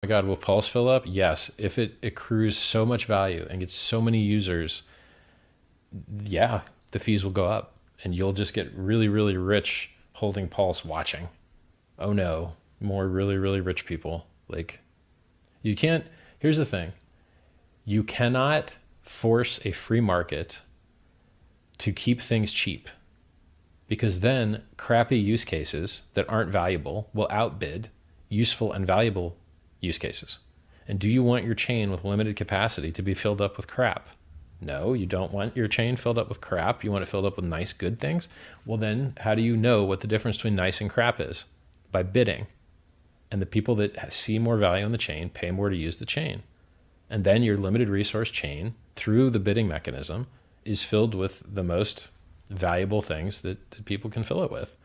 my God, will Pulse fill up? Yes. If it accrues so much value and gets so many users, yeah, the fees will go up and you'll just get really, really rich holding Pulse watching. Oh no, more really, really rich people. Like, you can't, here's the thing, you cannot force a free market to keep things cheap because then crappy use cases that aren't valuable will outbid useful and valuable use cases. And do you want your chain with limited capacity to be filled up with crap? No, you don't want your chain filled up with crap. You want it filled up with nice, good things. Well, then how do you know what the difference between nice and crap is? By bidding. And the people that see more value on the chain pay more to use the chain. And then your limited resource chain, through the bidding mechanism, is filled with the most valuable things that people can fill it with.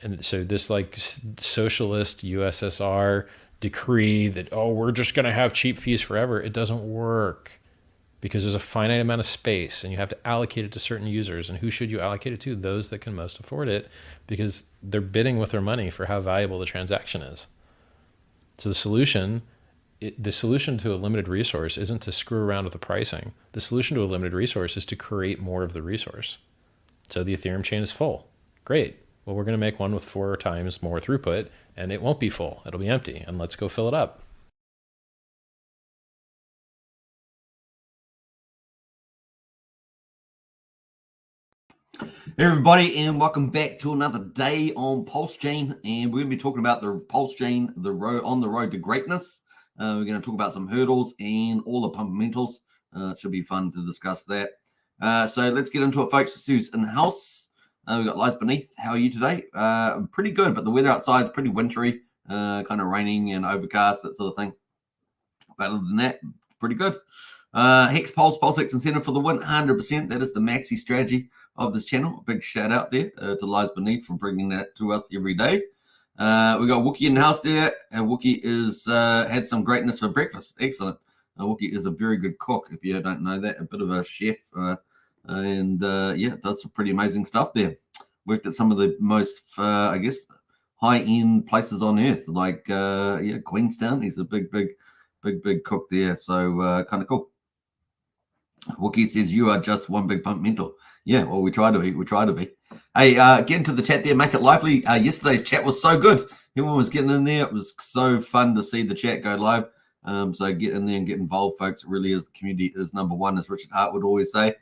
And so this like socialist USSR decree that, oh, we're just going to have cheap fees forever, it doesn't work because there's a finite amount of space and you have to allocate it to certain users. And who should you allocate it to? Those that can most afford it, because they're bidding with their money for how valuable the transaction is. So the solution to a limited resource isn't to screw around with the pricing. The solution to a limited resource is to create more of the resource. So the Ethereum chain is full. Great. Well, we're going to make one with 4 times more throughput, and it won't be full. It'll be empty, and let's go fill it up. Hey everybody, and welcome back to another day on Pulsechain. And we're going to be talking about the Pulsechain, on the road to greatness. We're going to talk about some hurdles and all the Pumpamentals. It should be fun to discuss that. So let's get into it, folks. Sue's in the house. We've got Lies Beneath. How are you today? Pretty good, but the weather outside is pretty wintry, kind of raining and overcast, that sort of thing. But other than that, pretty good. Hex Pulsex incentive for the win, 100%. That is the maxi strategy of this channel. A big shout out there to Lies Beneath for bringing that to us every day. We got Wookie in the house there, and Wookie is had some greatness for breakfast. Excellent. Wookie is a very good cook, if you don't know that, a bit of a chef, and yeah, does some pretty amazing stuff there. Worked at some of the most, I guess, high-end places on earth, like yeah, Queenstown. He's a big cook there, so kind of cool. Wookie says, you are just one big pump mental. Yeah, well, we try to be. We try to be. Hey, get into the chat there. Make it lively. Yesterday's chat was so good. Everyone was getting in there. It was so fun to see the chat go live. So get in there and get involved, folks. It really is. The community is number one, as Richard Hart would always say.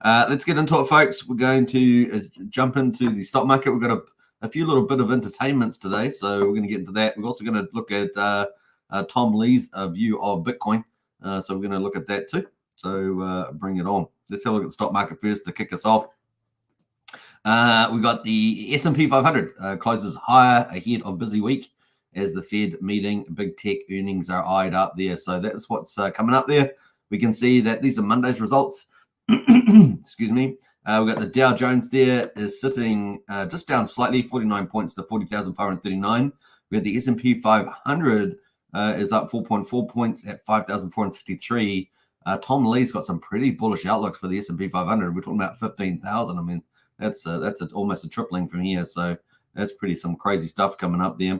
Let's get into it, folks. We're going to jump into the stock market. We've got a few little bit of entertainments today, so we're going to get into that. We're also going to look at Tom Lee's view of Bitcoin. So we're going to look at that too. So bring it on. Let's have a look at the stock market first to kick us off. We got the S&P 500 closes higher ahead of busy week as the Fed meeting. Big tech earnings are eyed up there. So that's what's coming up there. We can see that these are Monday's results. Excuse me. We've got the Dow Jones there is sitting just down slightly, 49 points to 40,539. We have the S&P 500 is up 4.4 points at 5,463. Tom Lee's got some pretty bullish outlooks for the S&P 500. We're talking about 15,000. I mean, that's almost a tripling from here. So that's some crazy stuff coming up there.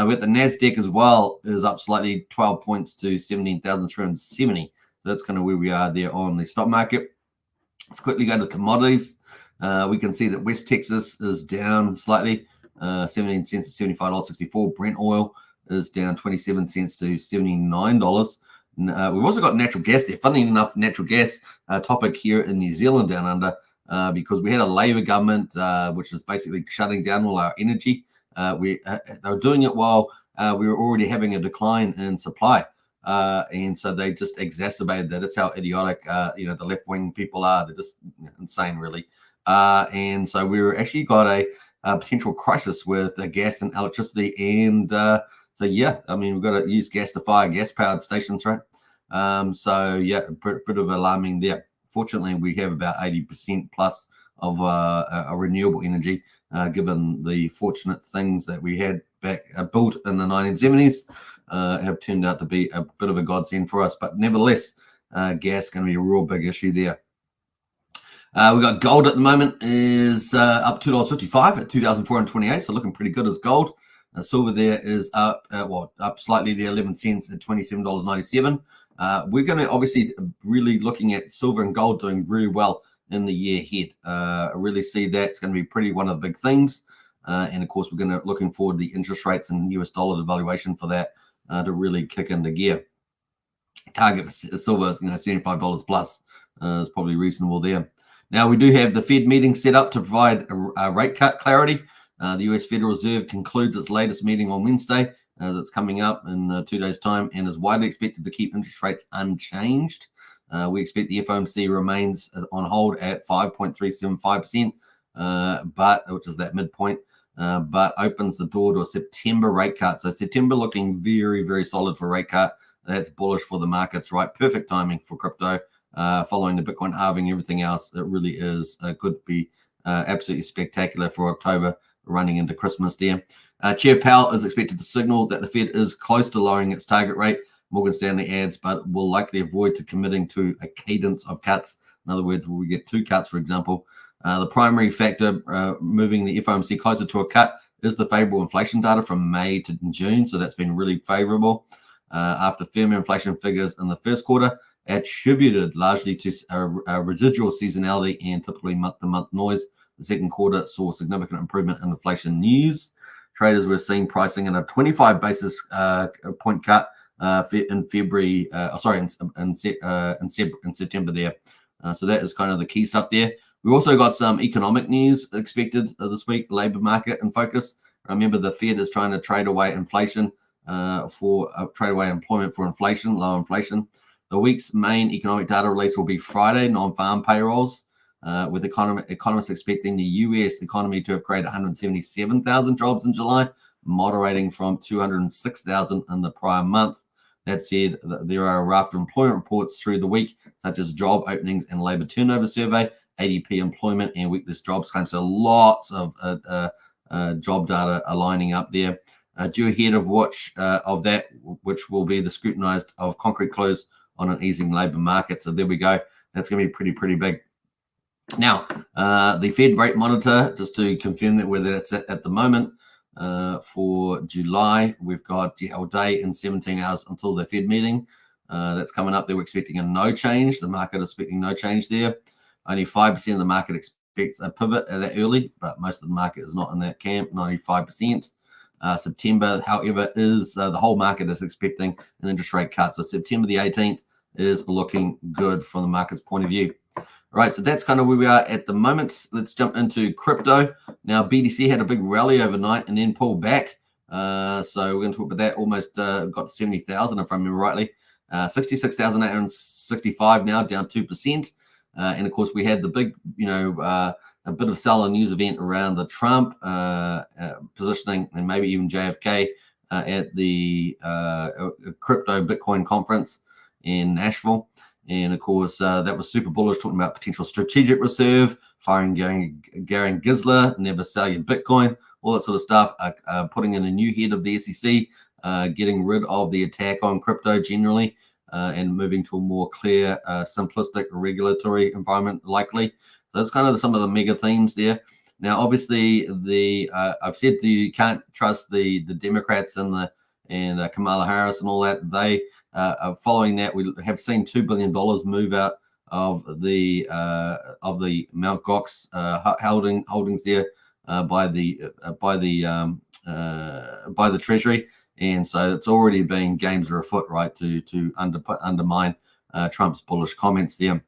We got the NASDAQ as well is up slightly, 12 points to 17,370. So that's kind of where we are there on the stock market. Let's quickly go to commodities. We can see that West Texas is down slightly, 17 cents to $75.64. Brent oil is down 27 cents to $79. We've also got natural gas there. Funny enough, natural gas topic here in New Zealand down under, because we had a Labour government which is basically shutting down all our energy. They were doing it while we were already having a decline in supply. And so they just exacerbated that. That's how idiotic, the left-wing people are. They're just insane, really. And so we were actually got a potential crisis with gas and electricity. And so, yeah, I mean, we've got to use gas to fire gas-powered stations, right? So, yeah, a bit of alarming there. Fortunately, we have about 80% plus of a renewable energy, given the fortunate things that we had built in the 1970s. Have turned out to be a bit of a godsend for us. But nevertheless, gas is going to be a real big issue there. We've got gold at the moment is up $2.55 at 2,428, so looking pretty good as gold. Silver there is up, up slightly there, 11 cents at $27.97. We're going to obviously really looking at silver and gold doing very well in the year ahead. I really see that's going to be pretty one of the big things. And of course, we're going to looking forward to the interest rates and US dollar devaluation for that to really kick into gear. Target for silver, $75 plus is probably reasonable there. Now we do have the Fed meeting set up to provide a rate cut clarity. The US Federal Reserve concludes its latest meeting on Wednesday, as it's coming up in 2 days' time, and is widely expected to keep interest rates unchanged. We expect the FOMC remains on hold at 5.375%, which is that midpoint, but opens the door to a September rate cut. So September looking very, very solid for a rate cut. That's bullish for the markets, right? Perfect timing for crypto. Following the Bitcoin halving, everything else, it really is could be absolutely spectacular for October, running into Christmas there. Chair Powell is expected to signal that the Fed is close to lowering its target rate. Morgan Stanley adds, but will likely avoid to committing to a cadence of cuts. In other words, will we get 2 cuts, for example? The primary factor moving the FOMC closer to a cut is the favorable inflation data from May to June. So that's been really favorable after firmer inflation figures in the first quarter, attributed largely to residual seasonality and typically month-to-month noise. The second quarter saw significant improvement in inflation news. Traders were seeing pricing in a 25 basis point cut in February, in September there. So that is kind of the key stuff there. We also got some economic news expected this week, labor market in focus. Remember, the Fed is trying to trade away inflation trade away employment for inflation, low inflation. The week's main economic data release will be Friday, non-farm payrolls, with economists expecting the U.S. economy to have created 177,000 jobs in July, moderating from 206,000 in the prior month. That said, there are a raft of employment reports through the week, such as job openings and labor turnover survey, ADP employment, and weekly jobs claims. So lots of job data are lining up there. Due ahead of that, which will be the scrutinized of concrete clues on an easing labor market. So there we go. That's going to be pretty big. Now, the Fed rate monitor, just to confirm that whether it's at the moment for July, we've got a day and 17 hours until the Fed meeting. That's coming up. They were expecting a no change. The market is expecting no change there. Only 5% of the market expects a pivot that early, but most of the market is not in that camp, 95%. September, however, is the whole market is expecting an interest rate cut. So September the 18th is looking good from the market's point of view. All right, so that's kind of where we are at the moment. Let's jump into crypto. Now, BTC had a big rally overnight and then pulled back. So we're going to talk about that. Almost got 70,000, if I remember rightly. 66,865 now, down 2%. And of course, we had the big, a bit of seller news event around the Trump positioning and maybe even JFK at the crypto Bitcoin conference in Nashville. And of course, that was super bullish, talking about potential strategic reserve, firing Gary Gensler, never sell your Bitcoin, all that sort of stuff, putting in a new head of the SEC, getting rid of the attack on crypto generally, and moving to a more clear, simplistic regulatory environment likely. So that's kind of some of the mega themes there. Now, obviously, I've said that you can't trust the Democrats and Kamala Harris and all that. They following that, we have seen $2 billion move out of the Mt. Gox holdings there by the Treasury, and so it's already been games are afoot, right, to undermine Trump's bullish comments there.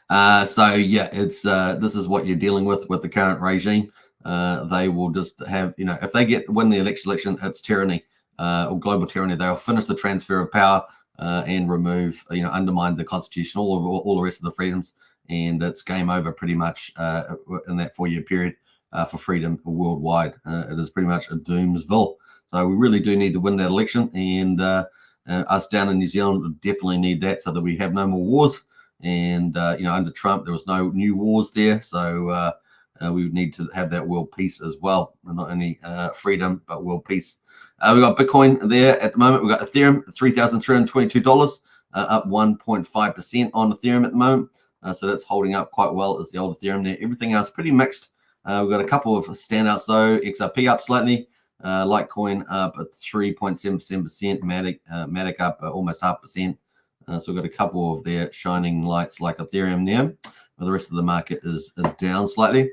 So yeah, it's this is what you're dealing with the current regime. They will just have, if they win the election, it's tyranny, or global tyranny. They'll finish the transfer of power and remove, undermine the constitution, all the rest of the freedoms, and it's game over pretty much in that 4-year period for freedom worldwide. It is pretty much a doomsville. So we really do need to win that election, and us down in New Zealand definitely need that so that we have no more wars. And under Trump, there was no new wars there, so we would need to have that world peace as well, and not only freedom but world peace. We got Bitcoin there at the moment. We got Ethereum, $3,322, up 1.5% on Ethereum at the moment. So that's holding up quite well as the old Ethereum there. Everything else pretty mixed. We've got a couple of standouts though. XRP up slightly. Litecoin up at 3.77%. Matic up almost 0.5%. So we've got a couple of their shining lights like Ethereum there. But the rest of the market is down slightly.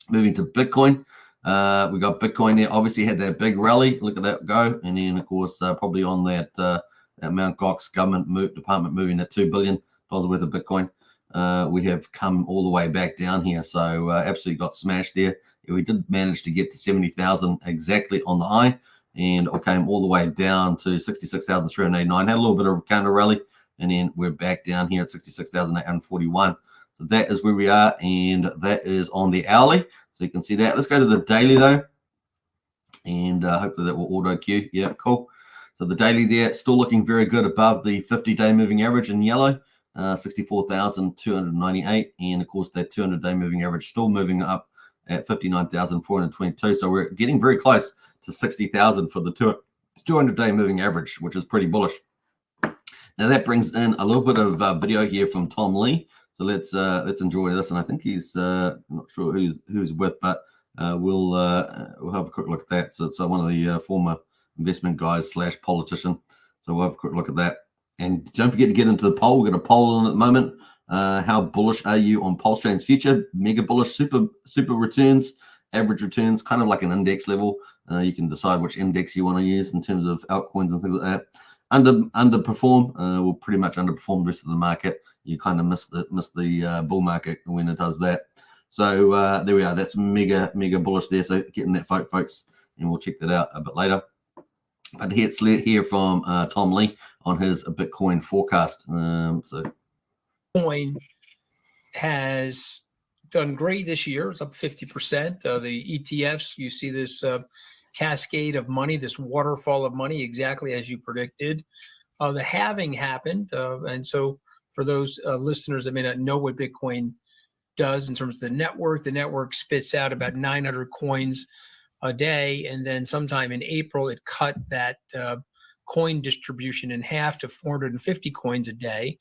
Moving to Bitcoin. We got Bitcoin there. Obviously had that big rally. Look at that go. And then, of course, probably on that Mt. Gox government department moving that $2 billion worth of Bitcoin. We have come all the way back down here. So absolutely got smashed there. We did manage to get to 70,000 exactly on the high, and it came all the way down to 66,389. Had a little bit of a counter rally, and then we're back down here at 66,841. So that is where we are, and that is on the hourly. So you can see that. Let's go to the daily though, and hopefully that will auto queue. Yeah, cool. So the daily there still looking very good above the 50-day moving average in yellow. 64,298, and of course that 200-day moving average still moving up at 59,422. So we're getting very close to 60,000 for the 200-day moving average, which is pretty bullish. Now that brings in a little bit of video here from Tom Lee. So let's enjoy this, and I think he's I'm not sure who's with, but we'll have a quick look at that. So it's one of the former investment guys / politician. So we'll have a quick look at that. And don't forget to get into the poll. We've got a poll on at the moment. How bullish are you on Pulsechain's future? Mega bullish, super returns, average returns, kind of like an index level. You can decide which index you want to use in terms of altcoins and things like that. Underperform, will pretty much underperform the rest of the market. You kind of miss the bull market when it does that. So there we are. That's mega bullish there. So getting that vote, folks, and we'll check that out a bit later. But let's hear from Tom Lee on his Bitcoin forecast. So Bitcoin has done great this year. It's up 50%. The ETFs, you see this cascade of money, this waterfall of money, exactly as you predicted. The halving happened. And so for those listeners that may not know what Bitcoin does in terms of the network spits out about 900 coins a day, and then sometime in April it cut that coin distribution in half to 450 coins a day,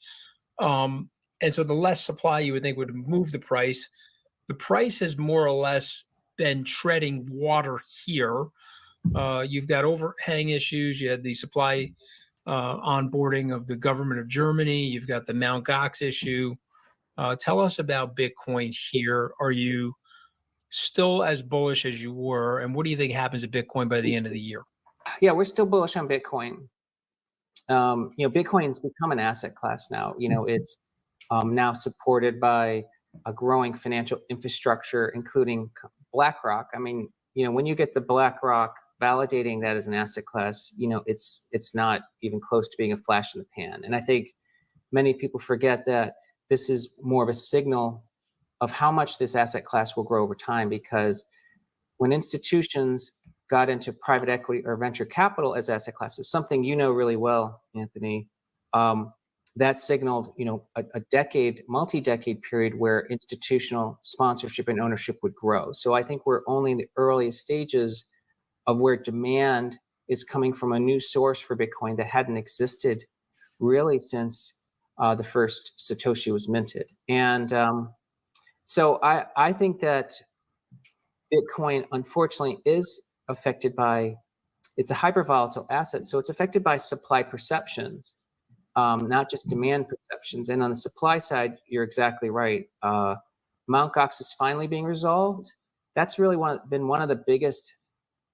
and so the less supply you would think would move the price. The price has more or less been treading water here. You've got overhang issues. You had the supply onboarding of the government of Germany. You've got the Mt. Gox issue. Tell us about Bitcoin here. Are you still as bullish as you were, and what do you think happens to Bitcoin by the end of the year? Yeah, we're still bullish on Bitcoin. Bitcoin has become an asset class now. It's now supported by a growing financial infrastructure, including BlackRock. I mean, when you get the BlackRock validating that as an asset class, it's not even close to being a flash in the pan. And I think many people forget that this is more of a signal of how much this asset class will grow over time, because when institutions got into private equity or venture capital as asset classes, something really well, Anthony, that signaled a multi-decade period where institutional sponsorship and ownership would grow. So I think we're only in the earliest stages of where demand is coming from a new source for Bitcoin that hadn't existed really since the first Satoshi was minted. And so I think that Bitcoin, unfortunately, is affected by, it's a hyper volatile asset. So it's affected by supply perceptions, not just demand perceptions. And on the supply side, you're exactly right. Mt. Gox is finally being resolved. That's really been one of the biggest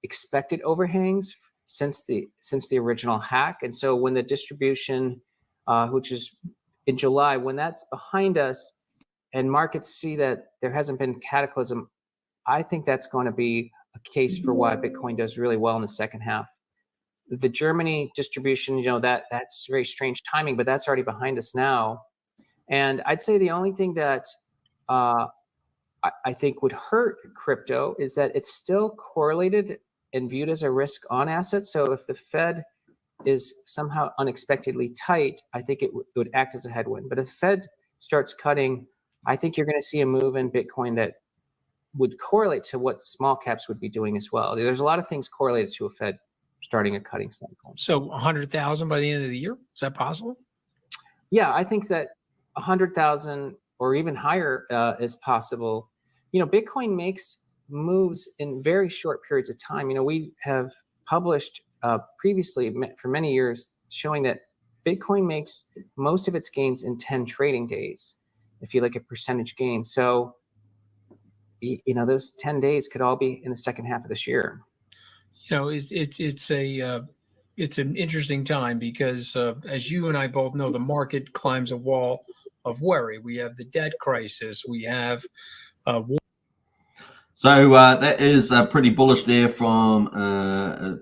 expected overhangs since the original hack. And so when the distribution, which is in July, when that's behind us, and markets see that there hasn't been cataclysm, I think that's going to be a case for why Bitcoin does really well in the second half. The Germany distribution, that's very strange timing, but that's already behind us now. And I'd say the only thing that I think would hurt crypto is that it's still correlated and viewed as a risk on assets. So if the Fed is somehow unexpectedly tight, I think it would act as a headwind. But if the Fed starts cutting, I think you're going to see a move in Bitcoin that would correlate to what small caps would be doing as well. There's a lot of things correlated to a Fed starting a cutting cycle. So 100,000 by the end of the year, is that possible? Yeah, I think that 100,000 or even higher is possible. Bitcoin makes moves in very short periods of time. We have published previously for many years showing that Bitcoin makes most of its gains in 10 trading days, if you look at percentage gains. So, those 10 days could all be in the second half of this year. It's an interesting time because, as you and I both know, the market climbs a wall of worry. We have the debt crisis. We have So that is pretty bullish there from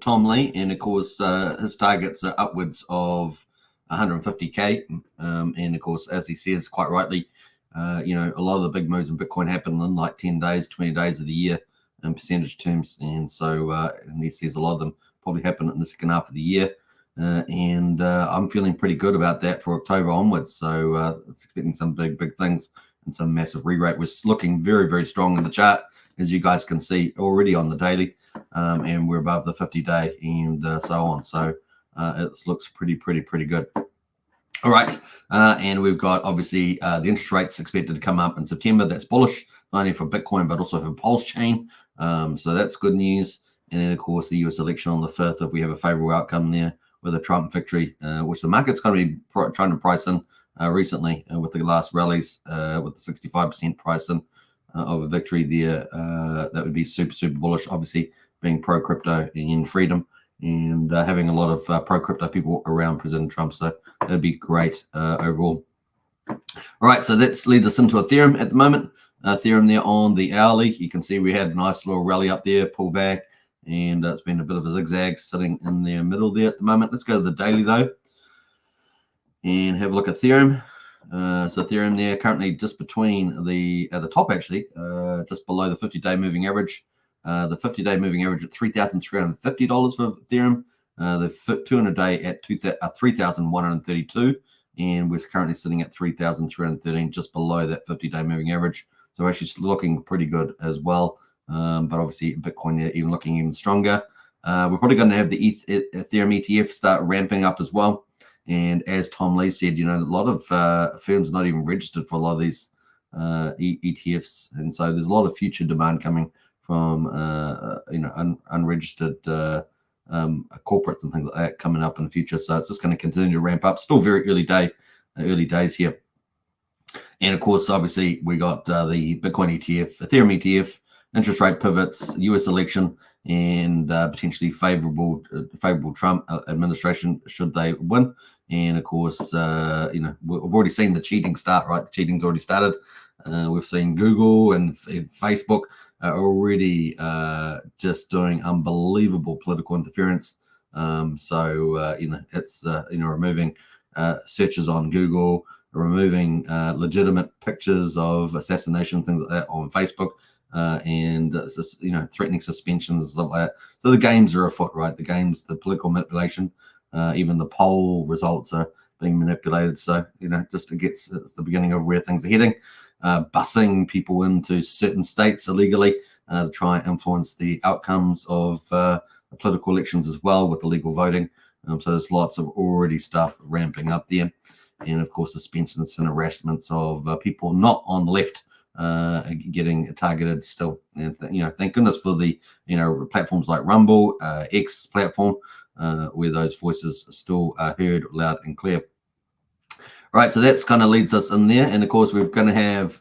Tom Lee, and of course his targets are upwards of 150k, and of course, as he says quite rightly, a lot of the big moves in Bitcoin happen in like 10 days, 20 days of the year in percentage terms, and so and he says a lot of them probably happen in the second half of the year, and I'm feeling pretty good about that for October onwards. So expecting some big things and some massive re-rate. We're looking very, very strong in the chart, as you guys can see already on the daily, and we're above the 50-day and so on. So it looks pretty good. All right, and we've got obviously the interest rates expected to come up in September. That's bullish, not only for Bitcoin but also for Pulsechain. So that's good news. And then of course the US election on the 5th, if we have a favorable outcome there with a Trump victory, which the market's going to be trying to price in recently with the last rallies, with the 65% price in of a victory there. That would be super bullish, obviously being pro crypto and freedom, and having a lot of pro crypto people around President Trump. So that'd be great overall. All right, so that leads us into Ethereum at the moment. Ethereum there on the hourly, you can see we had a nice little rally up there, pull back, and it's been a bit of a zigzag sitting in the middle there at the moment. Let's go to the daily though and have a look at Ethereum. So Ethereum there currently just between at the top actually, just below the 50-day moving average. The 50-day moving average at $3,350 for Ethereum. The 200-day at $3,132, and we're currently sitting at $3,313, just below that 50-day moving average. So actually looking pretty good as well. But obviously Bitcoin there even looking even stronger. We're probably going to have the Ethereum ETF start ramping up as well. And as Tom Lee said, a lot of firms not even registered for a lot of these ETFs, and so there's a lot of future demand coming from unregistered corporates and things like that coming up in the future. So it's just going to continue to ramp up. Still very early days here. And of course, obviously, we got the Bitcoin ETF, Ethereum ETF, interest rate pivots, US election, and potentially favorable Trump administration should they win. And of course, we've already seen the cheating start, right? The cheating's already started. We've seen Google and Facebook already just doing unbelievable political interference. It's removing searches on Google, removing legitimate pictures of assassination, things like that on Facebook, and threatening suspensions and stuff like that. So the games are afoot, right? The political manipulation, even the poll results are being manipulated. So it's the beginning of where things are heading. Busing people into certain states illegally to try and influence the outcomes of political elections as well with illegal voting. So there's lots of already stuff ramping up there. And of course, suspensions and harassments of people not on the left getting targeted still. And thank goodness for the platforms like Rumble, X platform, where those voices are still heard loud and clear. All right, so that's kind of leads us in there. And of course, we're going to have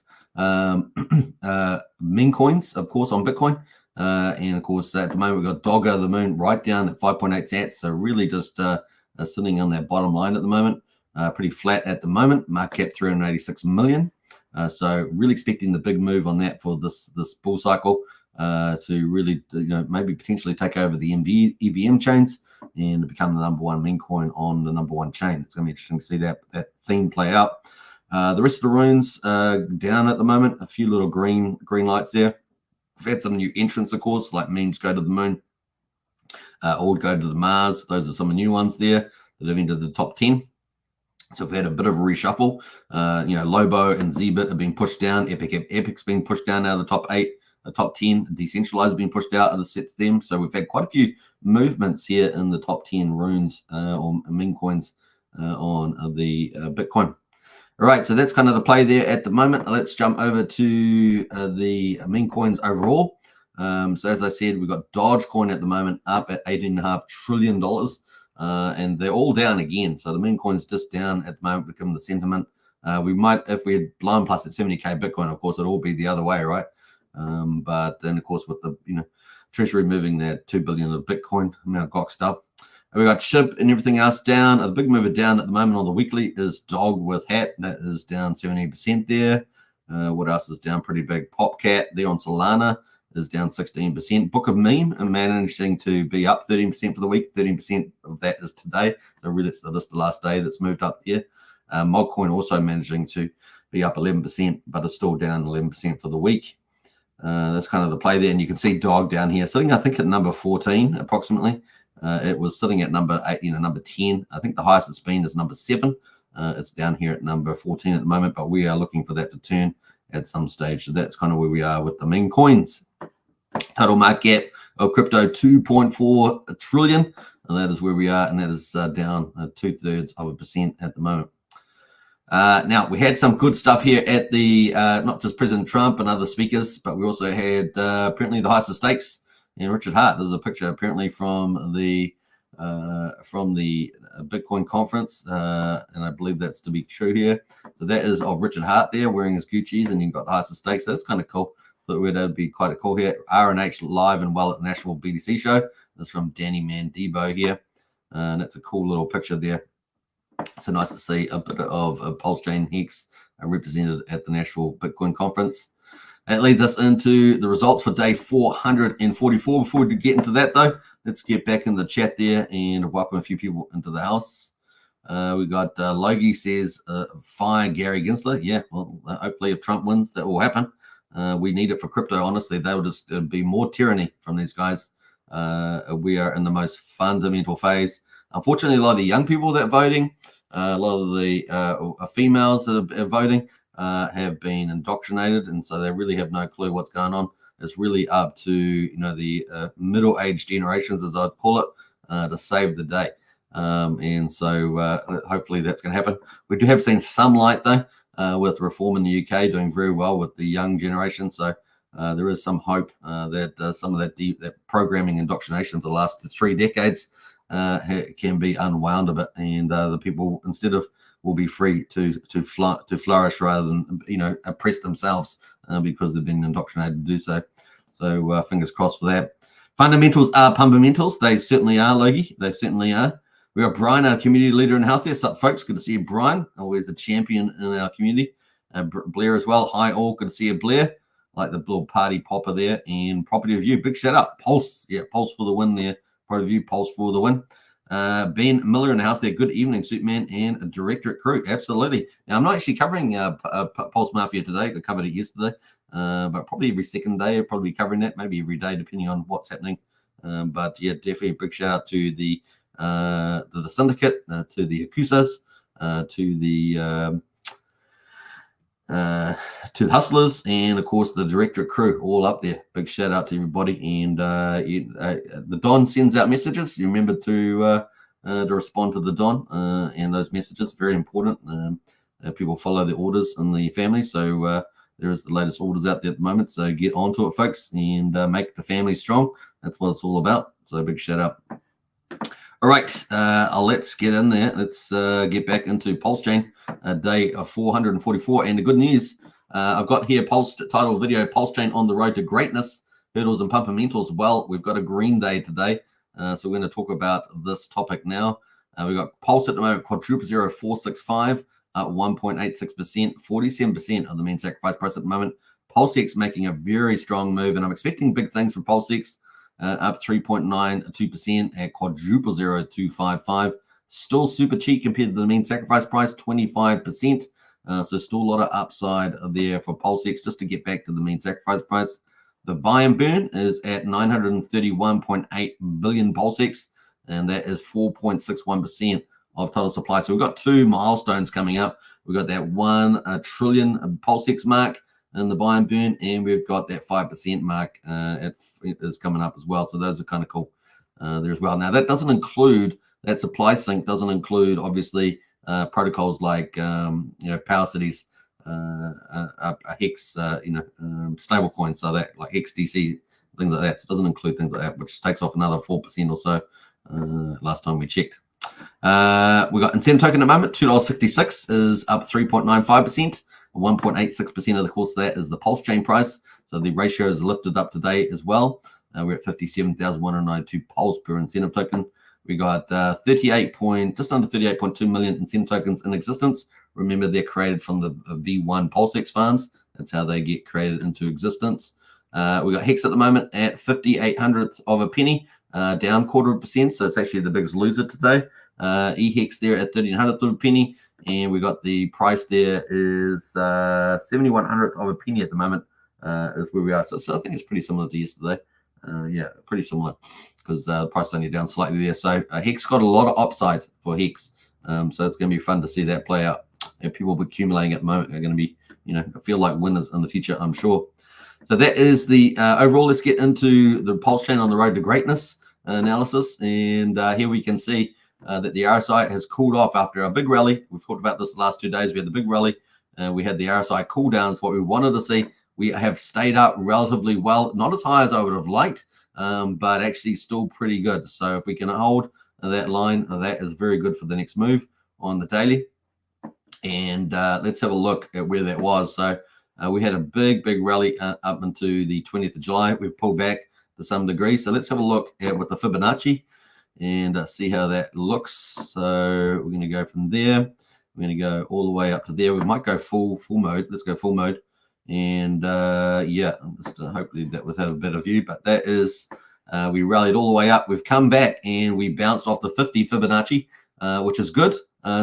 meme coins, of course, on Bitcoin. And of course, at the moment, we've got Dog Out of the Moon right down at 5.8 sats. So really just sitting on that bottom line at the moment. Pretty flat at the moment. Market cap 386 million. So really expecting the big move on that for this bull cycle to really, maybe potentially take over the EVM chains and become the number one meme coin on the number one chain. It's going to be interesting to see that theme play out. The rest of the runes down at the moment. A few little green lights there. We've had some new entrants, of course, like memes go to the moon, or go to the Mars. Those are some of the new ones there that have entered the top 10. So we've had a bit of a reshuffle. Lobo and Zbit have been pushed down. Epic's been pushed down out of the top 8, the top 10. Decentralized been pushed out of the sets them. So we've had quite a few movements here in the top 10 runes or meme coins on the Bitcoin. All right, so that's kind of the play there at the moment. Let's jump over to the meme coins overall. So as I said, we've got Dogecoin at the moment up at $18.5 trillion, and they're all down again. So the meme coin's just down at the moment, given the sentiment. We might, if we had blown past at 70k Bitcoin, of course, it'd all be the other way, right? But then, of course, with the Treasury moving that 2 billion of Bitcoin amount goxed up. We got SHIB and everything else down. A big mover down at the moment on the weekly is Dog with Hat. That is down 17% there. What else is down pretty big? Popcat there on Solana is down 16%. Book of Meme and managing to be up 13% for the week. 13% of that is today. So really it's the last day that's moved up there. Mogcoin also managing to be up 11%, but it's still down 11% for the week. That's kind of the play there. And you can see Dog down here sitting, I think, at number 14 approximately. It was sitting at number 8, number 10. I think the highest it's been is number 7. It's down here at number 14 at the moment, but we are looking for that to turn at some stage. So that's kind of where we are with the meme coins. Total market cap of crypto 2.4 trillion, and that is where we are, and that is down 0.2% at the moment. Now, we had some good stuff here at the, not just President Trump and other speakers, but we also had apparently the highest stakes and Richard Hart. There's a picture apparently from the Bitcoin conference, and I believe that's to be true here. So that is of Richard Hart there wearing his Gucci's, and you've got the highest stakes. So that's kind of cool. But that'd be quite a cool here. R&H live and well at the National BTC show. That's from Danny Mandebo here, and that's a cool little picture there. So nice to see a bit of Pulsechain Hex represented at the National Bitcoin Conference. That leads us into the results for day 444. Before we get into that, though, let's get back in the chat there and welcome a few people into the house. We got Logie says, fire Gary Gensler. Yeah, well, hopefully if Trump wins, that will happen. We need it for crypto, honestly. They will just be more tyranny from these guys. We are in the most fundamental phase. Unfortunately, a lot of the young people that are voting, a lot of the females that are voting have been indoctrinated, and so they really have no clue what's going on. It's really up to the middle-aged generations, as I'd call it, to save the day. And so hopefully that's going to happen. We do have seen some light, though, with reform in the UK doing very well with the young generation. So there is some hope that some of that programming indoctrination for the last 3 decades can be unwound a bit, and the people instead of will be free to flourish rather than oppress themselves because they've been indoctrinated to do so. So fingers crossed for that. Fundamentals are Pumpamentals. They certainly are, Logie. They certainly are. We got Brian, our community leader in the house there. What's up, folks? Good to see you, Brian. Always a champion in our community. Blair as well. Hi, all. Good to see you, Blair. Like the little party popper there. And Property Review. Big shout out. Pulse. Yeah, Pulse for the win there. Property Review. Pulse for the win. Ben Miller in the house there. Good evening, Superman and a Directorate crew. Absolutely. Now, I'm not actually covering Pulse Mafia today. I covered it yesterday. But probably every second day I'll probably be covering that. Maybe every day, depending on what's happening. But yeah, definitely a big shout out to the syndicate, to the Yakusas, to the hustlers, and of course the Directorate crew, all up there. Big shout out to everybody. And the Don sends out messages. You remember to respond to the Don and those messages. Very important. People follow the orders in the family. So there is the latest orders out there at the moment. So get onto it, folks, and make the family strong. That's what it's all about. So big shout out. All right, let's get in there. Let's get back into Pulsechain, day of 444. And the good news, I've got here title of the video, Pulsechain on the road to greatness, hurdles and Pumpamentals. Well, we've got a green day today, so we're going to talk about this topic now. We've got Pulse at the moment, quadruple 0465, up 1.86%, 47% of the mean sacrifice price at the moment. PulseX making a very strong move, and I'm expecting big things from PulseX. Up 3.92% at quadruple 0255. Still super cheap compared to the mean sacrifice price, 25%. So still a lot of upside there for PulseX. Just to get back to the mean sacrifice price, the buy and burn is at 931.8 billion PulseX, and that is 4.61% of total supply. So we've got 2 milestones coming up. We've got that 1 trillion PulseX mark in the buy and burn, and we've got that 5% mark is coming up as well. So those are kind of cool there as well. Now that doesn't include, that supply sync doesn't include obviously protocols like Power Cities, a Hex stable coin, so that like XDC, things like that. So it doesn't include things like that, which takes off another 4% or so last time we checked. We got incentive token at the moment, $2.66 is up 3.95%. 1.86% of the course of that is the Pulsechain price. So the ratio is lifted up today as well. We're at 57,192 pulse per incentive token. We got just under 38.2 million incentive tokens in existence. Remember, they're created from the V1 Pulsex farms. That's how they get created into existence. We got Hex at the moment at 5800th of a penny, down 0.25%. So it's actually the biggest loser today. eHex there at 1300th of a penny. And we got the price there is 7100th of a penny at the moment, is where we are. So I think it's pretty similar to yesterday. Yeah, pretty similar, because the price is only down slightly there. So Hex got a lot of upside for Hex. So it's going to be fun to see that play out. And people accumulating at the moment are going to be, feel like winners in the future, I'm sure. So that is the overall. Let's get into the Pulsechain on the road to greatness analysis. And here we can see that the RSI has cooled off after a big rally. We've talked about this the last 2 days. We had the big rally. We had the RSI cool downs, what we wanted to see. We have stayed up relatively well, not as high as I would have liked, but actually still pretty good. So if we can hold that line, that is very good for the next move on the daily. And let's have a look at where that was. So we had a big rally up into the 20th of July. We've pulled back to some degree. So let's have a look at with the Fibonacci and see how that looks. So we're going to go from there. We're going to go all the way up to there. We might go full mode. Let's go full mode. And yeah, just hopefully that was have a better view. But that is, we rallied all the way up. We've come back and we bounced off the 50 Fibonacci, which is good.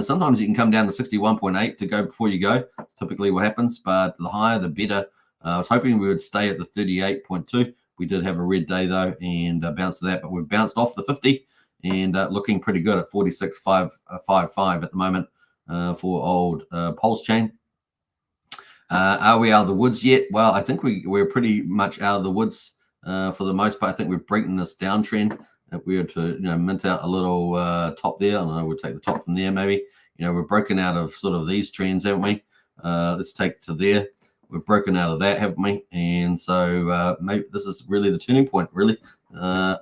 Sometimes you can come down to 61.8 to go before you go. It's typically what happens, but the higher, the better. I was hoping we would stay at the 38.2. We did have a red day though, and bounced to that, but we've bounced off the 50 and looking pretty good at 46.555 at the moment for old Pulsechain. Are we out of the woods yet? Well, I think we're pretty much out of the woods for the most part. I think we're breaking this downtrend. If we were to mint out a little top there, I don't know, we'll take the top from there maybe. We're broken out of sort of these trends, haven't we? Let's take it to there. We've broken out of that, haven't we? And so maybe this is really the turning point, really.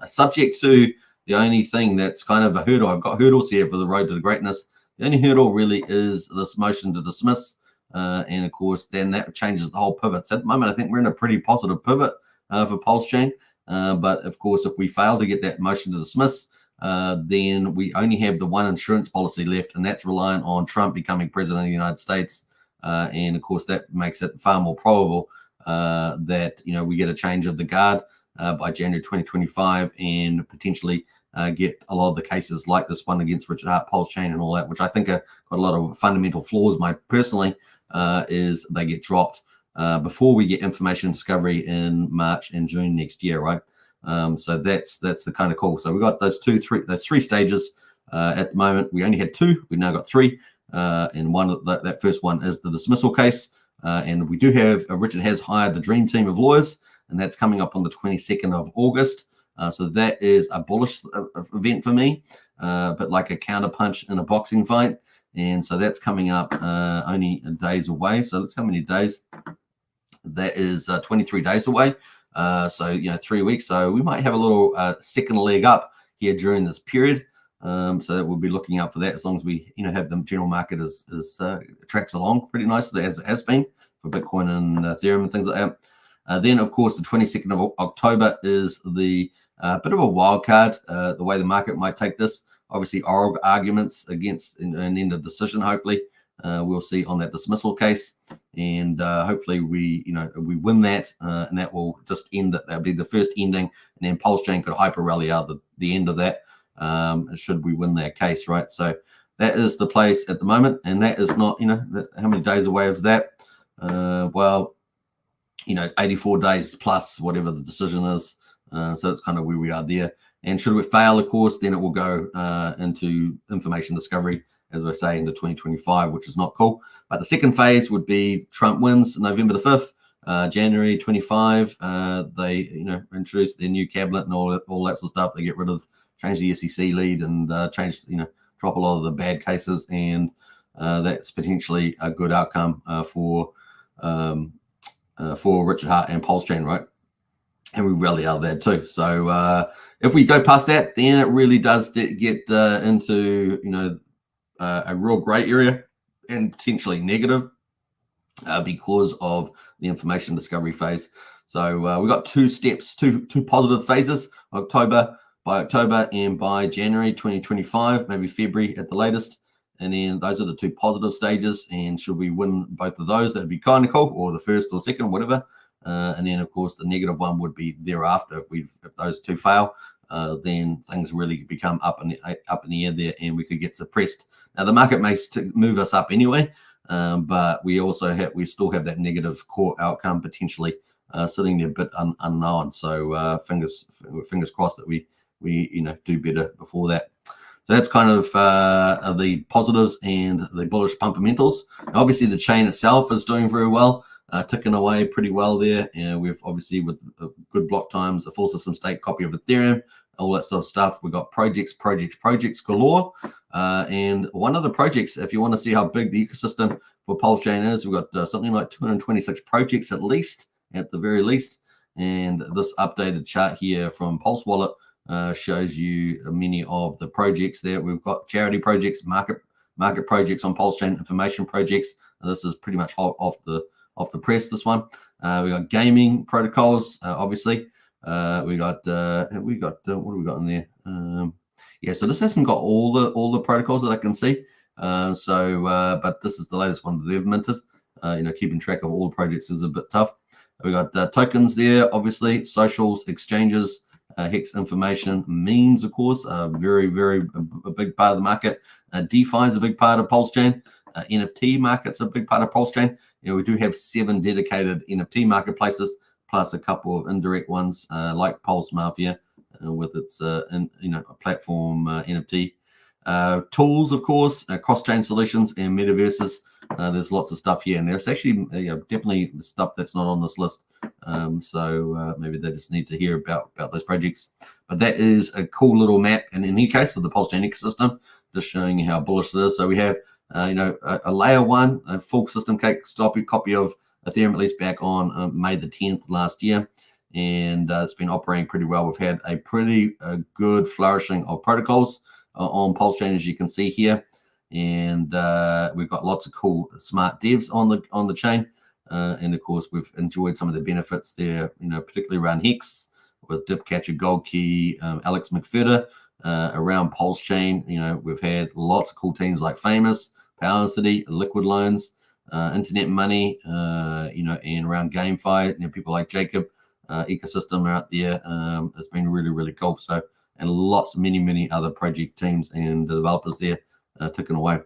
Subject to the only thing that's kind of a hurdle. I've got hurdles here for the road to the greatness. The only hurdle really is this motion to dismiss. And of course, then that changes the whole pivot. So at the moment, I think we're in a pretty positive pivot for Pulsechain. But of course, if we fail to get that motion to dismiss, then we only have the one insurance policy left, and that's reliant on Trump becoming president of the United States. And of course, that makes it far more probable that we get a change of the guard by January 2025, and potentially get a lot of the cases like this one against Richard Hart, Pulsechain, and all that, which I think are got a lot of fundamental flaws. Personally, is they get dropped before we get information discovery in March and June next year, right? So that's the kind of call. So we've got those three stages at the moment. We only had two. We've now got three. And that first one is the dismissal case. And we do have, Richard has hired the dream team of lawyers, and that's coming up on the 22nd of August. So that is a bullish event for me, but like a counterpunch in a boxing fight. And so that's coming up only days away. So that's how many days? That is 23 days away. So 3 weeks. So we might have a little second leg up here during this period. So that we'll be looking out for that, as long as we have the general market as tracks along pretty nicely, as it has been for Bitcoin and Ethereum and things like that. Then of course the 22nd of October is the bit of a wild card. The way the market might take this, obviously oral arguments against an end of decision. Hopefully we'll see on that dismissal case, and hopefully we win that, and that will just end it. That'll be the first ending, and then Pulsechain could hyper rally out the end of that. Should we win that case, right? So that is the place at the moment, and that is not, how many days away is that? Well, 84 days plus whatever the decision is. So that's kind of where we are there. And should we fail, of course, then it will go into information discovery, as I say, into 2025, which is not cool. But the second phase would be Trump wins November the 5th, January 25. They, introduce their new cabinet and all that sort of stuff. They get rid of, change the SEC lead and drop a lot of the bad cases. And that's potentially a good outcome for Richard Hart and Pulsechain, right? and we rally out of that too. So if we go past that, then it really does get into a real gray area and potentially negative because of the information discovery phase. So we've got two steps, two positive phases: by October and by January 2025, maybe February at the latest. And then those are the two positive stages. And should we win both of those, that'd be kind of cool, or the first or second, whatever. And then, of course, the negative one would be thereafter. If those two fail, then things really become up in the air there, and we could get suppressed. Now, the market may move us up anyway, but we still have that negative core outcome potentially sitting there a bit unknown. So fingers crossed that we do better before that. So that's kind of the positives and the bullish Pumpamentals. Obviously, the chain itself is doing very well, ticking away pretty well there. And we've obviously, with good block times, a full system state copy of Ethereum, all that sort of stuff. We've got projects galore. And one of the projects, if you want to see how big the ecosystem for Pulsechain is, we've got something like 226 projects at the very least. And this updated chart here from Pulse Wallet shows you many of the projects there. We've got charity projects, market projects on Pulsechain, information projects. This is pretty much off the press, this one. We got gaming protocols, obviously. We got what have we got in there? So this hasn't got all the protocols that I can see. But this is the latest one that they've minted. Keeping track of all the projects is a bit tough. We got tokens there, obviously, socials, exchanges, Hex information, memes, of course, very, very a big part of the market. DeFi is a big part of Pulsechain. NFT market's a big part of Pulsechain. We do have 7 dedicated NFT marketplaces, plus a couple of indirect ones like Pulse Mafia with its platform NFT. Tools, of course, cross-chain solutions and metaverses. There's lots of stuff here, and there's actually definitely stuff that's not on this list. So maybe they just need to hear about those projects. But that is a cool little map, and in any case of the Pulsechain ecosystem, just showing you how bullish it is. So we have a layer 1, a full system copy of Ethereum released back on May the 10th last year, and it's been operating pretty well. We've had a pretty good flourishing of protocols on Pulsechain, as you can see here. And we've got lots of cool smart devs on the chain, and of course we've enjoyed some of the benefits there, particularly around Hex with Dipcatcher, Gold Key, Alex McFerder, around Pulsechain. We've had lots of cool teams like Famous, Power City, Liquid Loans, Internet Money, and around GameFi, people like Jacob. Ecosystem out there has been really, really cool. So, and many other project teams and the developers there ticking away.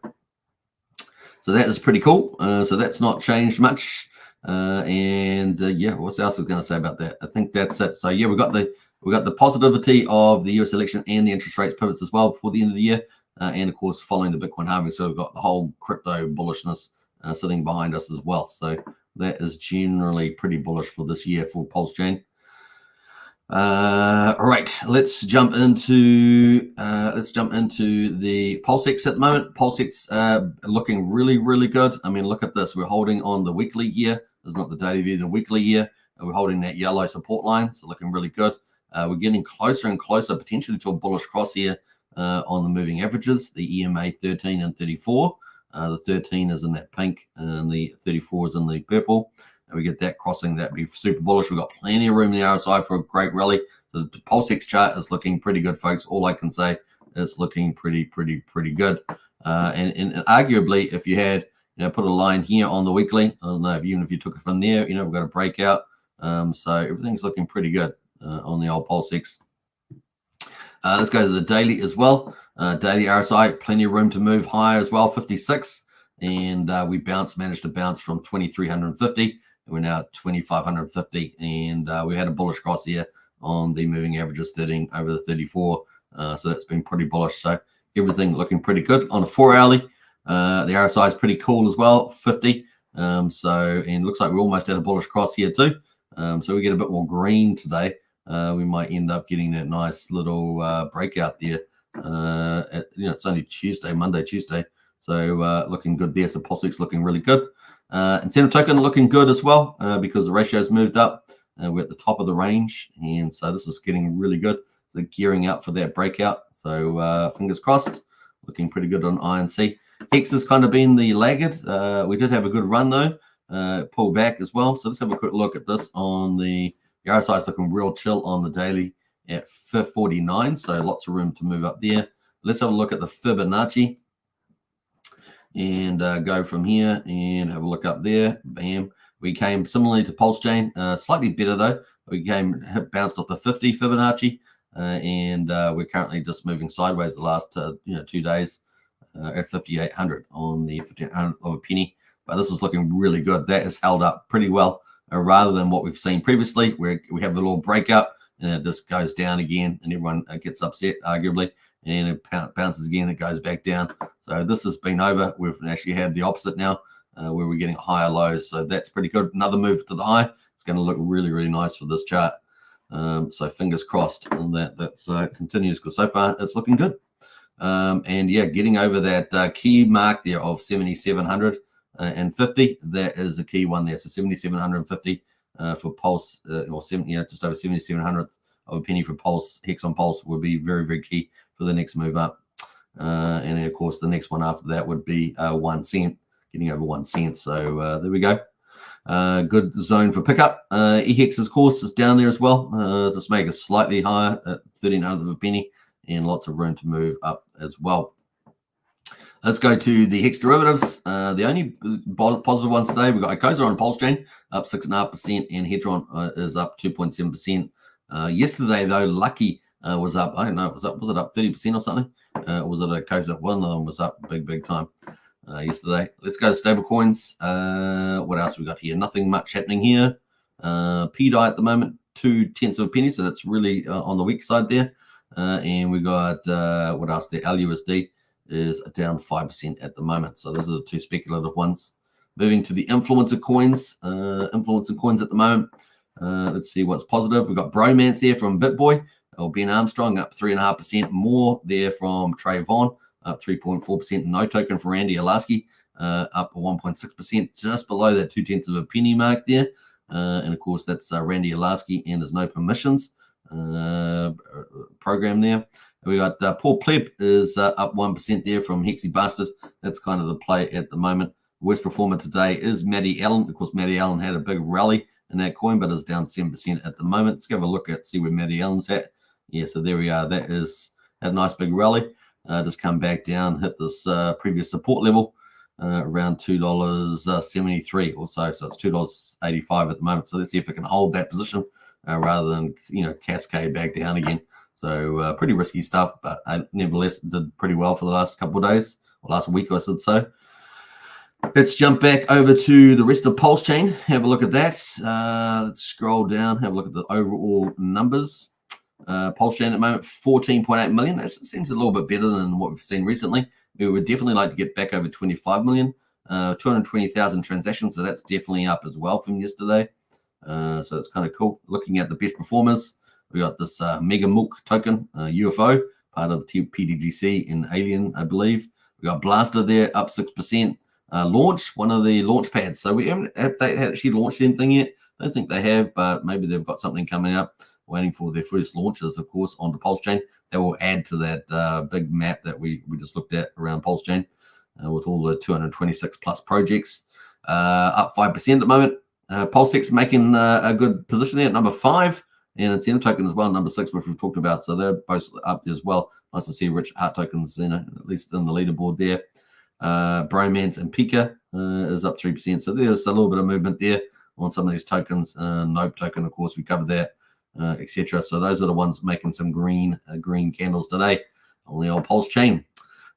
So that is pretty cool. So that's not changed much. What else I was going to say about that? I think that's it. So yeah, we got the positivity of the US election and the interest rates pivots as well before the end of the year, and of course following the Bitcoin halving. So we've got the whole crypto bullishness sitting behind us as well. So that is generally pretty bullish for this year for Pulsechain. All right, let's jump into the Pulsex at the moment. Pulsex looking really, really good. I mean, look at this. We're holding on the weekly here. This is not the daily view, the weekly here. We're holding that yellow support line, so looking really good. We're getting closer and closer, potentially to a bullish cross here on the moving averages, the EMA 13 and 34. The 13 is in that pink, and the 34 is in the purple. And we get that crossing, that'd be super bullish. We've got plenty of room in the RSI for a great rally. So the Pulsex chart is looking pretty good, folks. All I can say is looking pretty good. And arguably, if you had put a line here on the weekly, I don't know, even if you took it from there, we've got a breakout. So everything's looking pretty good on the old Pulsex. Let's go to the daily as well. Daily RSI, plenty of room to move higher as well, 56. And we managed to bounce from 2,350. We're now at 2,550, and we had a bullish cross here on the moving averages 13 over the 34. So that's been pretty bullish. So everything looking pretty good on a 4-hourly. The RSI is pretty cool as well, 50. And looks like we almost had a bullish cross here too. So we get a bit more green today. We might end up getting that nice little breakout there. It's only Monday, Tuesday. So looking good there. So Pulsex looking really good. Incentive token looking good as well because the ratio's moved up. We're at the top of the range, and so this is getting really good. So gearing up for that breakout. So fingers crossed, looking pretty good on INC. Hex has kind of been the laggard. We did have a good run though, pull back as well. So let's have a quick look at this on the RSI. Is looking real chill on the daily at 549. So lots of room to move up there. Let's have a look at the Fibonacci and go from here and have a look up there. Bam. We came similarly to Pulsechain, slightly better though. We bounced off the 50 Fibonacci, and we're currently just moving sideways the last 2 days at 5,800 on the 1,500 of a penny. But this is looking really good. That has held up pretty well, rather than what we've seen previously, where we have a little breakout and it just goes down again, and everyone gets upset, arguably, and it bounces again, it goes back down. So this has been over. We've actually had the opposite now, where we're getting higher lows. So that's pretty good. Another move to the high. It's going to look really, really nice for this chart. So fingers crossed on that continues, because so far it's looking good. And yeah, getting over that key mark there of 7,750. That is a key one there. So 7,750 for Pulse, or just over 7,700 of a penny for Pulse. Hex on Pulse would be very, very key for the next move up. And of course, the next one after that would be 1 cent, getting over 1 cent. So there we go. Good zone for pickup. EHEX's course is down there as well. Just make it slightly higher at 1,300 of a penny, and lots of room to move up as well. Let's go to the Hex derivatives. The only positive ones today, we've got Icosa on Pulsechain up 6.5%, and Hedron is up 2.7%. Yesterday, though, Lucky was up, I don't know, was it up 30% or something? Was it Icosa? One of them was up big time yesterday. Let's go to stable coins. What else we got here? Nothing much happening here. PDI at the moment, 0.2 of a penny, so that's really on the weak side there. And we got what else? The LUSD is down 5% at the moment. So those are the two speculative ones. Moving to the influencer coins. Influencer coins at the moment. Let's see what's positive. We've got Bromance there from BitBoy, or Ben Armstrong, up 3.5%. More there from Trayvon, up 3.4%. No token for Randy Alaski, up 1.6%, just below that 0.2 of a penny mark there. And of course, that's Randy Alaski and his no permissions program there. We got Paul Pleb is up 1% there from Hexy Busters. That's kind of the play at the moment. Worst performer today is Matty Allen. Of course, Matty Allen had a big rally in that coin, but is down 7% at the moment. Let's have a look at, see where Matty Allen's at. Yeah, so there we are. That is a nice big rally. Just come back down, hit this previous support level around $2.73 or so. So it's $2.85 at the moment. So let's see if it can hold that position rather than cascade back down again. So pretty risky stuff, but I nevertheless did pretty well for the last couple of days, or last week I should say. Let's jump back over to the rest of Pulsechain. Have a look at that. Let's scroll down, have a look at the overall numbers. Pulsechain at the moment, 14.8 million. That seems a little bit better than what we've seen recently. We would definitely like to get back over 25 million. 220,000 transactions, so that's definitely up as well from yesterday. So it's kind of cool. Looking at the best performers, we got this Mega Mook token, UFO, part of PDGC in Alien, I believe. We got Blaster there, up 6%. Launch, one of the launch pads. So we haven't actually launched anything yet. I don't think they have, but maybe they've got something coming up. Waiting for their first launches, of course, onto Pulsechain. That will add to that big map that we just looked at around Pulsechain with all the 226 plus projects. Up 5% at the moment. Pulsex making a good position there at number 5. And Incentive Token as well, number 6, which we've talked about. So they're both up as well. Nice to see Rich Heart Tokens, at least in the leaderboard there. Bromance and Pika is up 3%. So there's a little bit of movement there on some of these tokens. Nope token, of course, we covered that, etc. So those are the ones making some green candles today on the old Pulsechain.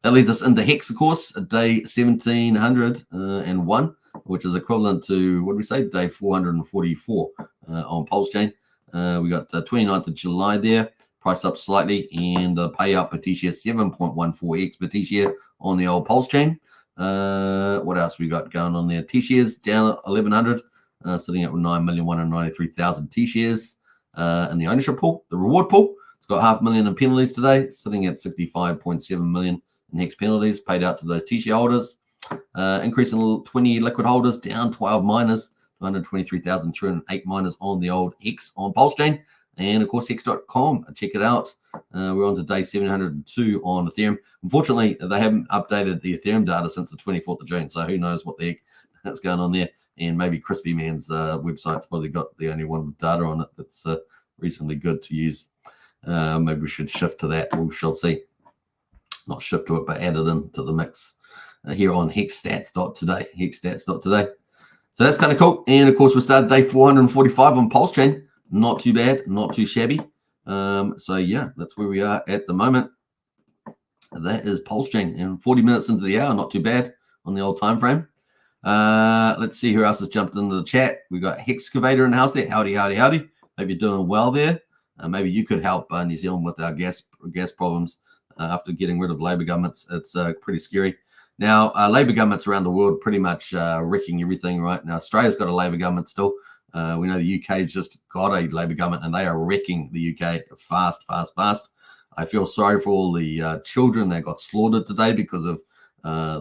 That leads us into Hex, of course, day 1701, which is equivalent to, what did we say, day 444 on Pulsechain. We got the 29th of July there, price up slightly, and the payout per T-share 7.14x per T-share on the old Pulsechain. What else we got going on there? T-shares down 1,100, sitting at 9,193,000 T-shares. And the ownership pool, the reward pool, it's got 500,000 in penalties today, sitting at 65.7 million in Hex penalties paid out to those T-share holders. Increase in 20 liquid holders, down 12 miners, 223,308 miners on the old Hex on Pulsechain. And of course, hex.com. Check it out. We're on to day 702 on Ethereum. Unfortunately, they haven't updated the Ethereum data since the 24th of June. So who knows what the heck that's going on there. And maybe Crispy Man's website's probably got the only one with data on it that's reasonably good to use. Maybe we should shift to that. We shall see. Not shift to it, but add it into the mix here on hexstats.today. Hexstats.today. So that's kind of cool. And of course, we started day 445 on Pulsechain. Not too bad, not too shabby. So yeah, that's where we are at the moment. That is Pulsechain. And 40 minutes into the hour, not too bad on the old time frame. Let's see who else has jumped into the chat. We got Hexcavator in the house there. Howdy, howdy, howdy. Hope you're doing well there. Maybe you could help New Zealand with our gas problems after getting rid of Labour governments. It's pretty scary. Now, Labour governments around the world pretty much wrecking everything right now. Australia's got a Labour government still. We know the UK's just got a Labour government, and they are wrecking the UK fast. I feel sorry for all the children that got slaughtered today because of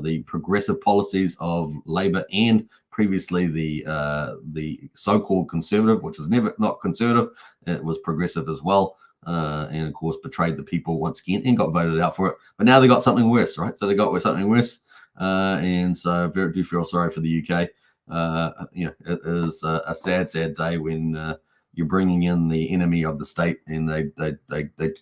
the progressive policies of Labour and previously the so-called conservative, which was never not conservative. It was progressive as well. And of course betrayed the people once again and got voted out for it. But now they got something worse, right? So they got something worse. And so I do feel sorry for the UK. It is a sad day when you're bringing in the enemy of the state and they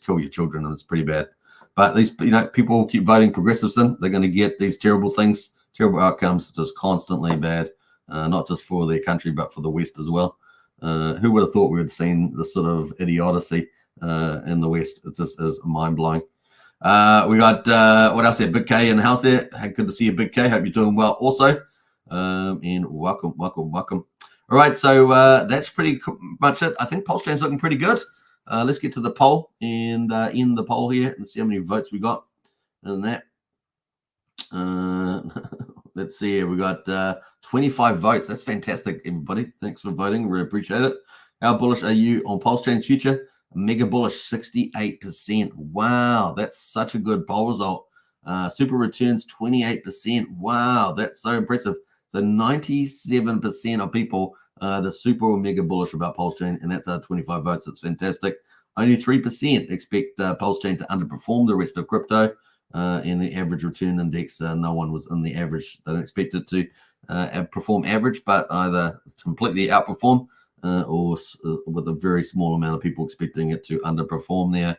kill your children, and it's pretty bad. But these people keep voting progressives in, they're going to get these terrible things, terrible outcomes, just constantly bad, not just for their country but for the West as well. Who would have thought we had seen this sort of idiocy in the West? It just is mind-blowing. We got what else there? Big K in the house there. Hey, good to see you, Big K. Hope you're doing well also. And welcome. All right, so that's pretty much it. I think Pulsechain's looking pretty good. Let's get to the poll and end the poll here and see how many votes we got in that. Let's see here. We got 25 votes. That's fantastic, everybody. Thanks for voting. Really appreciate it. How bullish are you on Pulsechain's future? Mega bullish, 68%. Wow, that's such a good poll result. Super returns, 28%. Wow, that's so impressive. So 97% of people the super or mega bullish about Pulsechain, and that's 25 votes. It's fantastic. Only 3% expect Pulsechain to underperform the rest of crypto. In the average return index, no one was in the average. They don't expect it to perform average, but either completely outperform or with a very small amount of people expecting it to underperform there.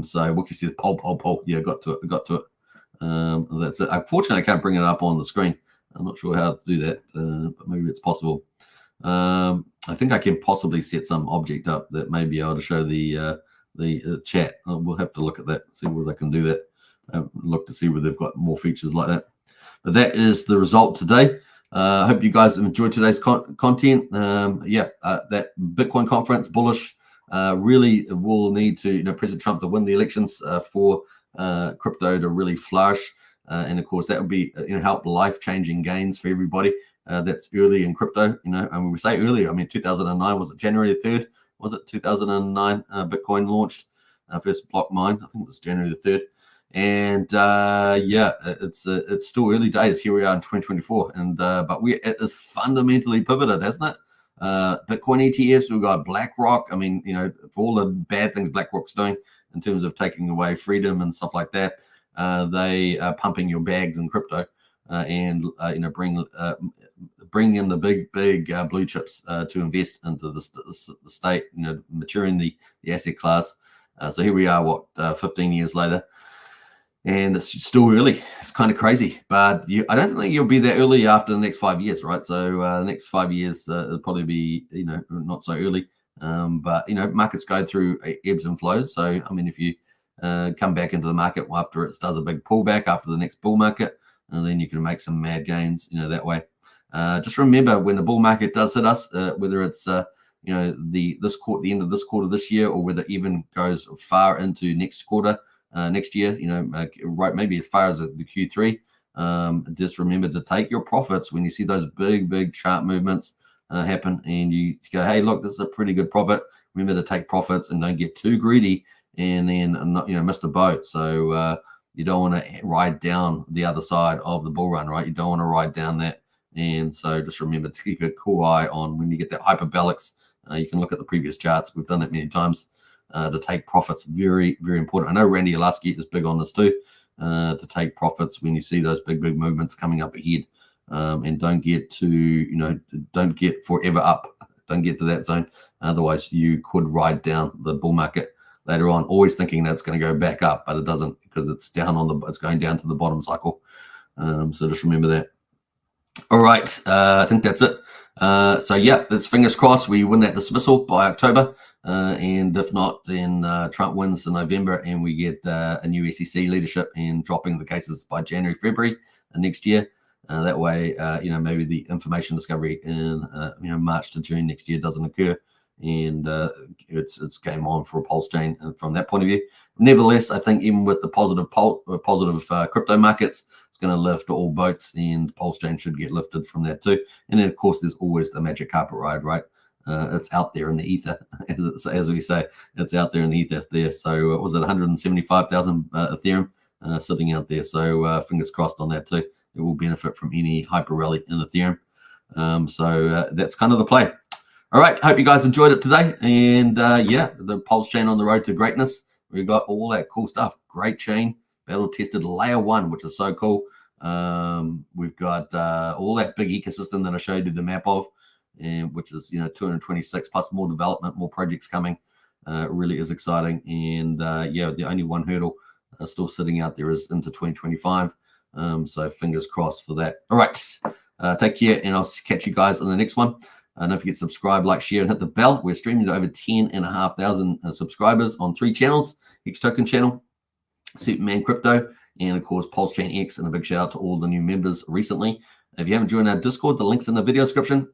So Wiki says poll. Yeah, got to it. That's it. Unfortunately, I can't bring it up on the screen. I'm not sure how to do that, but maybe it's possible. I think I can possibly set some object up that may be able to show the chat. We'll have to look at that, see whether they can do that. Look to see whether they've got more features like that. But that is the result today. I hope you guys have enjoyed today's content. That Bitcoin conference, bullish. Really will need to, President Trump to win the elections for crypto to really flourish. And of course, that would be, help life-changing gains for everybody. That's early in crypto, and when we say early, I mean 2009. Was it January the 3rd? Was it 2009? Bitcoin launched first block mine. I think it was January the 3rd. And it's still early days. Here we are in 2024, and but it is fundamentally pivoted, hasn't it? Bitcoin ETFs. We've got BlackRock. I mean, for all the bad things BlackRock's doing in terms of taking away freedom and stuff like that, they are pumping your bags in crypto. And bring in the big blue chips to invest into the state, maturing the asset class. So here we are, 15 years later, and it's still early. It's kind of crazy, but I don't think you'll be that early after the next 5 years, right? So the next 5 years it'll probably be not so early, but markets go through ebbs and flows. So I mean, if you come back into the market after it does a big pullback after the next bull market, and then you can make some mad gains, that way. Just remember, when the bull market does hit us, whether it's the end of this quarter this year, or whether it even goes far into next quarter next year, right, maybe as far as the Q3. Just remember to take your profits when you see those big chart movements happen, and you go, hey, look, this is a pretty good profit. Remember to take profits and don't get too greedy, and then not miss the boat. So you don't want to ride down the other side of the bull run, right? You don't want to ride down that And so just remember to keep a cool eye on when you get that hyperbolics. You can look at the previous charts. We've done that many times to take profits. Very, very important. I know Randy Alaski is big on this too, to take profits when you see those big movements coming up ahead. And don't get to, don't get forever up. Don't get to that zone. Otherwise, you could ride down the bull market later on, always thinking that's going to go back up, but it doesn't, because it's it's going down to the bottom cycle. So just remember that. All right, I think that's it. So yeah, let's fingers crossed we win that dismissal by October, and if not, then Trump wins in November, and we get a new SEC leadership and dropping the cases by January, February next year. That way, maybe the information discovery in March to June next year doesn't occur, and it's game on for a Pulsechain from that point of view. Nevertheless, I think even with the positive crypto markets, it's going to lift all boats, and Pulsechain should get lifted from that too. And then, of course, there's always the magic carpet ride, right? It's out there in the ether, as we say. It's out there in the ether there. So was it 175,000 Ethereum sitting out there? So fingers crossed on that too. It will benefit from any hyper rally in Ethereum. So that's kind of the play. All right. Hope you guys enjoyed it today. And the Pulsechain on the road to greatness. We've got all that cool stuff. Great chain, battle tested layer 1, which is so cool. We've got all that big ecosystem that I showed you the map of, and which is 226 plus more development, more projects coming. It really is exciting. And the only one hurdle still sitting out there is into 2025. So fingers crossed for that. All right. Take care, and I'll catch you guys on the next one. Don't forget to subscribe, like, share, and hit the bell. We're streaming to over 10,500 subscribers on 3 channels: Hex Token channel, Superman Crypto, and of course Pulsechain X. And a big shout out to all the new members recently. If you haven't joined our Discord, the link's in the video description.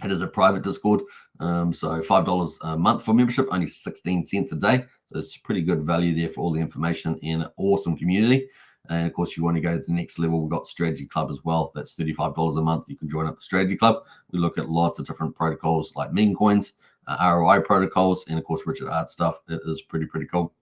It is a private Discord, so $5 a month for membership, only 16 cents a day. So it's pretty good value there for all the information, and an awesome community. And of course, if you want to go to the next level, we've got Strategy Club as well. That's $35 a month. You can join up the Strategy Club. We look at lots of different protocols like meme coins, ROI protocols, and of course, Richard Art stuff. It is pretty cool.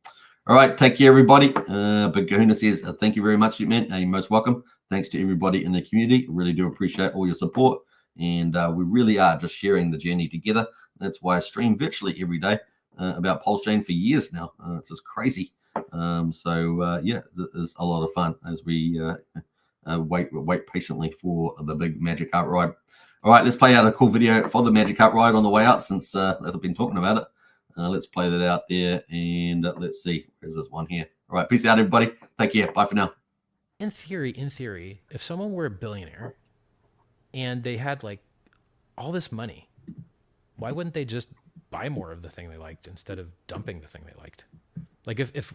All right, take care, everybody. Big Kahuna says, thank you very much, man. You're most welcome. Thanks to everybody in the community. Really do appreciate all your support. And we really are just sharing the journey together. That's why I stream virtually every day about Pulsechain for years now. It's just crazy. It is a lot of fun as we wait patiently for the big magic carpet ride. All right, let's play out a cool video for the magic carpet ride on the way out, since I've been talking about it. Let's play that out there, and let's see. There's this one here. All right, peace out, everybody. Take care. Bye for now. In theory, if someone were a billionaire and they had like all this money, why wouldn't they just buy more of the thing they liked instead of dumping the thing they liked? Like if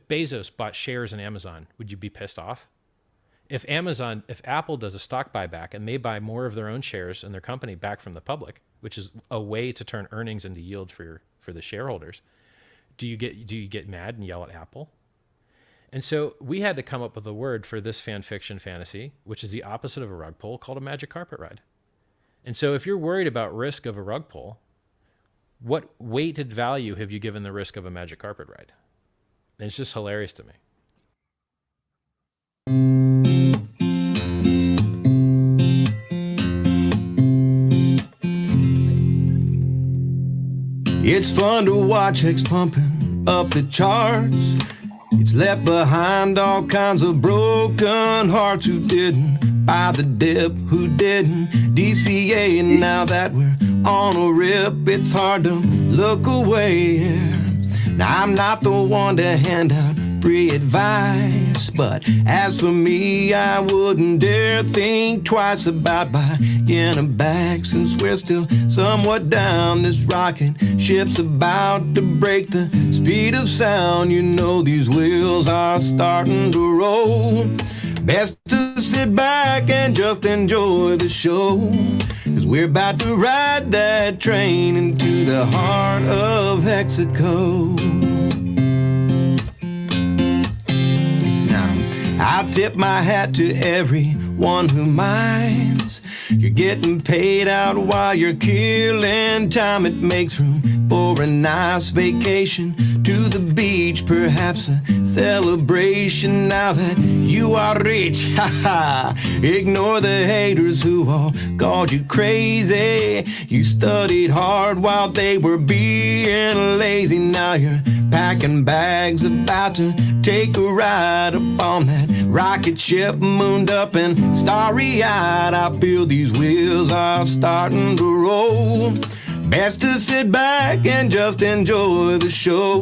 Bezos bought shares in Amazon, would you be pissed off? If Apple does a stock buyback and they buy more of their own shares in their company back from the public, which is a way to turn earnings into yield for the shareholders, do you get mad and yell at Apple? And so we had to come up with a word for this fan fiction fantasy, which is the opposite of a rug pull, called a magic carpet ride. And so if you're worried about risk of a rug pull, what weighted value have you given the risk of a magic carpet ride? And it's just hilarious to me. It's fun to watch Hex pumping up the charts. It's left behind all kinds of broken hearts who didn't buy the dip, who didn't DCA. And now that we're on a rip, it's hard to look away. Now I'm not the one to hand out free advice, but as for me, I wouldn't dare think twice about buying a bag, since we're still somewhat down. This rocking ship's about to break the speed of sound. You know these wheels are starting to roll. Best to sit back and just enjoy the show, 'cause we're about to ride that train into the heart of Hexaco. Now, I tip my hat to everyone who minds. You're getting paid out while you're killing time. It makes room for a nice vacation to the beach, perhaps a celebration now that you are rich. Ha ha! Ignore the haters who all called you crazy. You studied hard while they were being lazy. Now you're packing bags, about to take a ride up on that rocket ship, mooned up and starry-eyed. I feel these wheels are starting to roll. Best to sit back and just enjoy the show,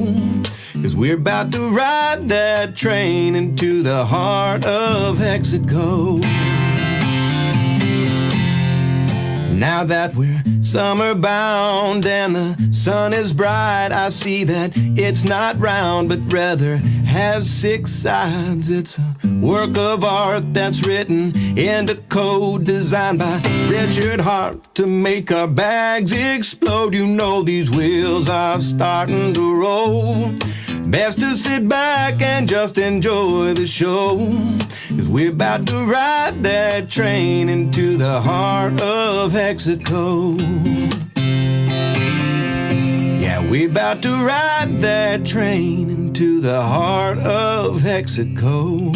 'cause we're about to ride that train into the heart of Hexaco. Now that we're summer bound and the sun is bright, I see that it's not round but rather has 6 sides. It's a work of art that's written into code, designed by Richard Hart to make our bags explode. You know these wheels are starting to roll. Best to sit back and just enjoy the show, 'cause we're about to ride that train into the heart of Hexaco. Yeah, we're about to ride that train into the heart of Hexaco.